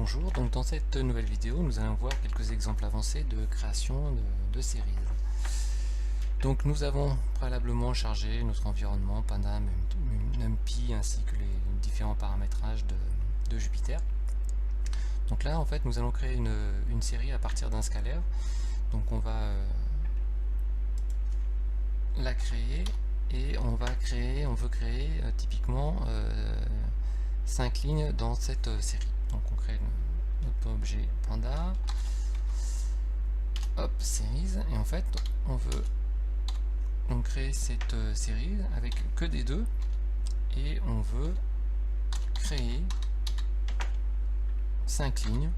Bonjour, donc dans cette nouvelle vidéo nous allons voir quelques exemples avancés de création de séries. Donc nous avons préalablement chargé notre environnement Panda, NumPy ainsi que les différents paramétrages de Jupyter. Donc là en fait nous allons créer une série à partir d'un scalaire. Donc on va la créer et on veut créer typiquement 5 lignes dans cette série. Donc on crée notre objet Panda, hop, series, et en fait on veut donc créer cette série avec que des 2 et on veut créer 5 lignes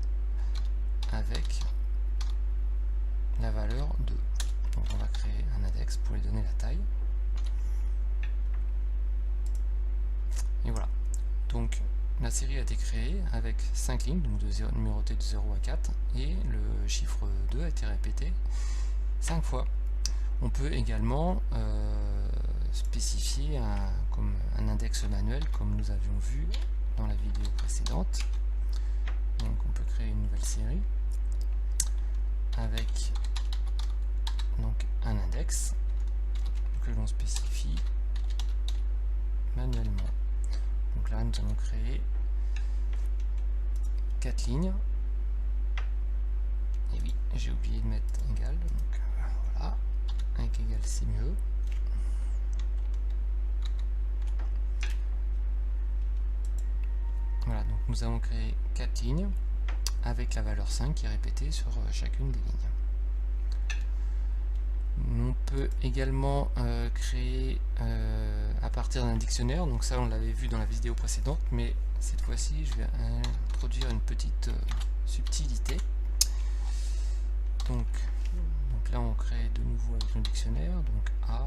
avec la valeur 2. Donc on va créer un index pour lui donner la taille. Et voilà. Donc la série a été créée avec 5 lignes, donc numérotées de 0 à 4, et le chiffre 2 a été répété 5 fois. On peut également spécifier comme un index manuel, comme nous avions vu dans la vidéo précédente. Donc on peut créer une nouvelle série avec donc un index que l'on spécifie manuellement. Donc là nous allons créer 4 lignes. Et oui, j'ai oublié de mettre égal, donc voilà, avec égal c'est mieux. Voilà, donc nous avons créé 4 lignes avec la valeur 5 qui est répétée sur chacune des lignes. On peut également créer à partir d'un dictionnaire, donc ça on l'avait vu dans la vidéo précédente, mais cette fois-ci je vais introduire une petite subtilité. Donc là on crée de nouveau avec le dictionnaire, donc A,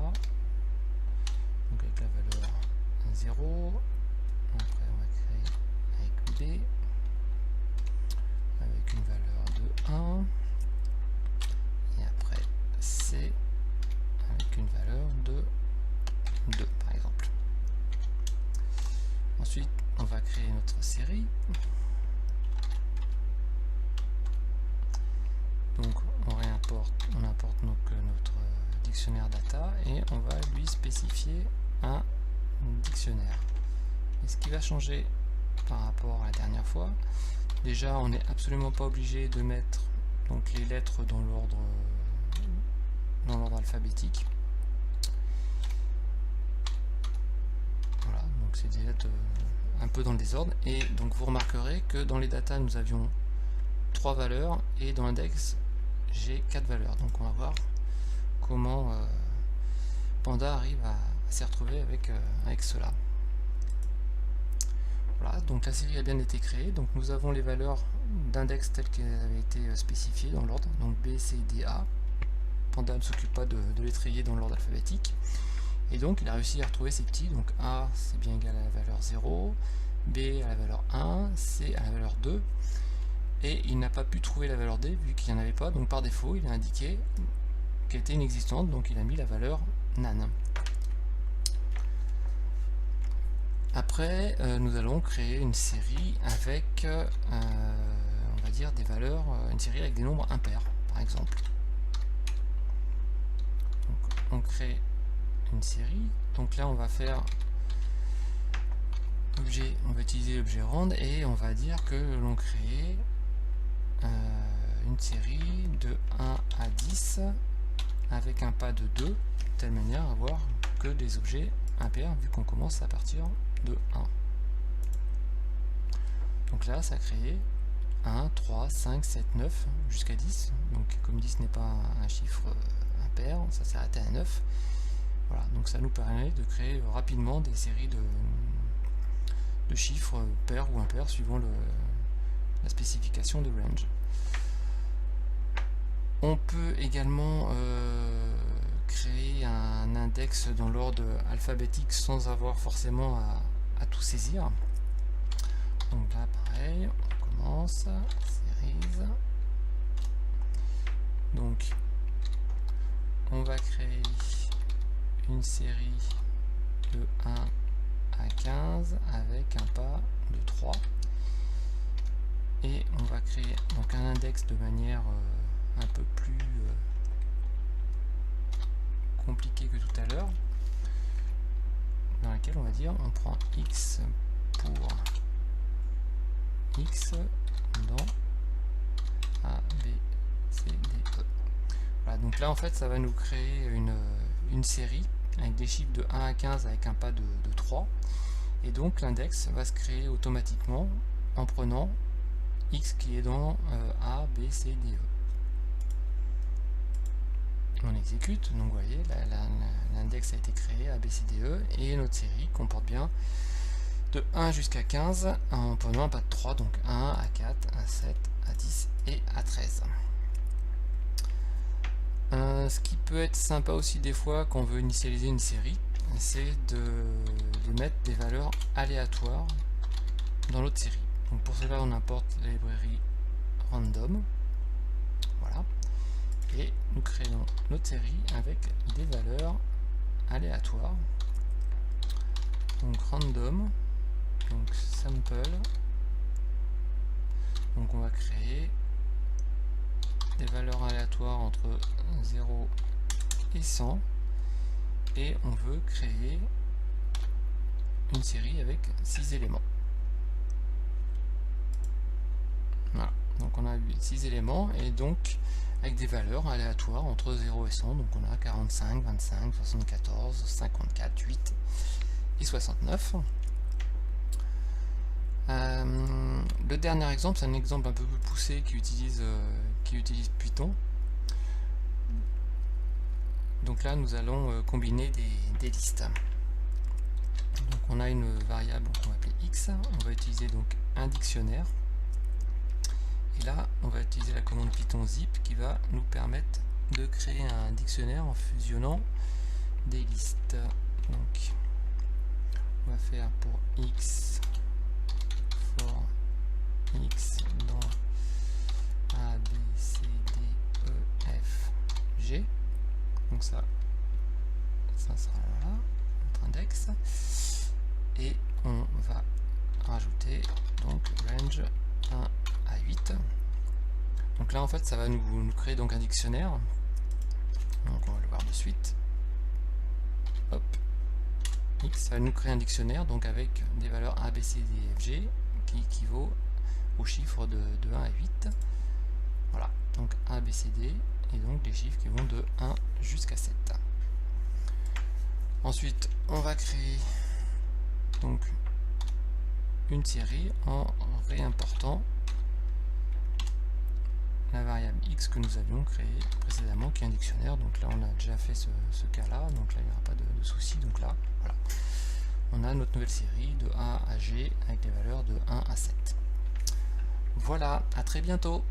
donc avec la valeur 0, après on va créer avec B, avec une valeur de 1, et après C, avec une valeur de 2 par exemple. Ensuite on va créer notre série. Donc on importe donc notre dictionnaire data et on va lui spécifier un dictionnaire. Et ce qui va changer par rapport à la dernière fois, déjà on n'est absolument pas obligé de mettre donc les lettres dans l'ordre alphabétique. Voilà, donc c'est des lettres un peu dans le désordre, et donc vous remarquerez que dans les datas nous avions 3 valeurs et dans l'index j'ai 4 valeurs. Donc on va voir comment Panda arrive à s'y retrouver avec cela. Voilà, donc la série a bien été créée. Donc nous avons les valeurs d'index telles qu'elles avaient été spécifiées dans l'ordre, donc B, C, D, A. Panda ne s'occupe pas de les trier dans l'ordre alphabétique, et donc il a réussi à retrouver ces petits. Donc A c'est bien égal à la valeur 0, B à la valeur 1, C à la valeur 2, et il n'a pas pu trouver la valeur D vu qu'il n'y en avait pas, donc par défaut il a indiqué qu'elle était inexistante, donc il a mis la valeur nan. Après nous allons créer une série avec on va dire des valeurs, une série avec des nombres impairs par exemple. Donc on crée une série, donc là on va faire objet, on va utiliser l'objet rand et on va dire que l'on crée une série de 1 à 10 avec un pas de 2, de telle manière à avoir que des objets impairs vu qu'on commence à partir de 1. Donc là ça a créé 1, 3, 5, 7, 9 jusqu'à 10. Donc comme 10 n'est pas un chiffre impair, ça s'est arrêté à 9. Voilà, donc ça nous permet de créer rapidement des séries de chiffres pairs ou impairs suivant la spécification de range. On peut également créer un index dans l'ordre alphabétique sans avoir forcément à tout saisir. Donc là pareil, on commence, series. Donc on va créer une série de 1 à 15 avec un pas de 3. et on va créer donc un index de manière un peu plus compliquée que tout à l'heure, dans laquelle on va dire on prend x pour x dans A, B, C, D, E. Voilà, donc là en fait ça va nous créer une série avec des chiffres de 1 à 15 avec un pas de 3, et donc l'index va se créer automatiquement en prenant x qui est dans A, B, C, D, E. On exécute, donc vous voyez l'index a été créé A, B, C, D, E, et notre série comporte bien de 1 jusqu'à 15 en prenant un pas de 3, donc 1 à 4, à 7, à 10 et à 13. Ce qui peut être sympa aussi des fois quand on veut initialiser une série, c'est de mettre des valeurs aléatoires dans l'autre série. Donc pour cela on importe la librairie random, voilà, et nous créons notre série avec des valeurs aléatoires. Donc random, donc sample, donc on va créer des valeurs aléatoires entre 0 et 100, et on veut créer une série avec 6 éléments. Voilà, donc on a 6 éléments, et donc avec des valeurs aléatoires entre 0 et 100, donc on a 45, 25, 74, 54, 8 et 69. Le dernier exemple, c'est un exemple un peu plus poussé qui utilise Python. Donc là nous allons combiner des listes. Donc on a une variable qu'on va appeler x, on va utiliser donc un dictionnaire, et là on va utiliser la commande Python zip qui va nous permettre de créer un dictionnaire en fusionnant des listes. Donc on va faire pour x for x dans A, B, C, D, E, F, G. Donc ça sera là, notre index, et on va rajouter donc range 1 à 8. Donc là en fait ça va nous créer donc un dictionnaire, donc on va le voir de suite. Hop, x, ça va nous créer un dictionnaire donc avec des valeurs A, B, C, D, F, G qui équivaut aux chiffres de 1 à 8. Voilà, donc A, B, C, D, et donc des chiffres qui vont de 1 jusqu'à 7. Ensuite, on va créer donc une série en réimportant la variable x que nous avions créée précédemment, qui est un dictionnaire. Donc là, on a déjà fait ce cas-là, donc là, il n'y aura pas de souci. Donc là, voilà, on a notre nouvelle série de A à G avec des valeurs de 1 à 7. Voilà, à très bientôt.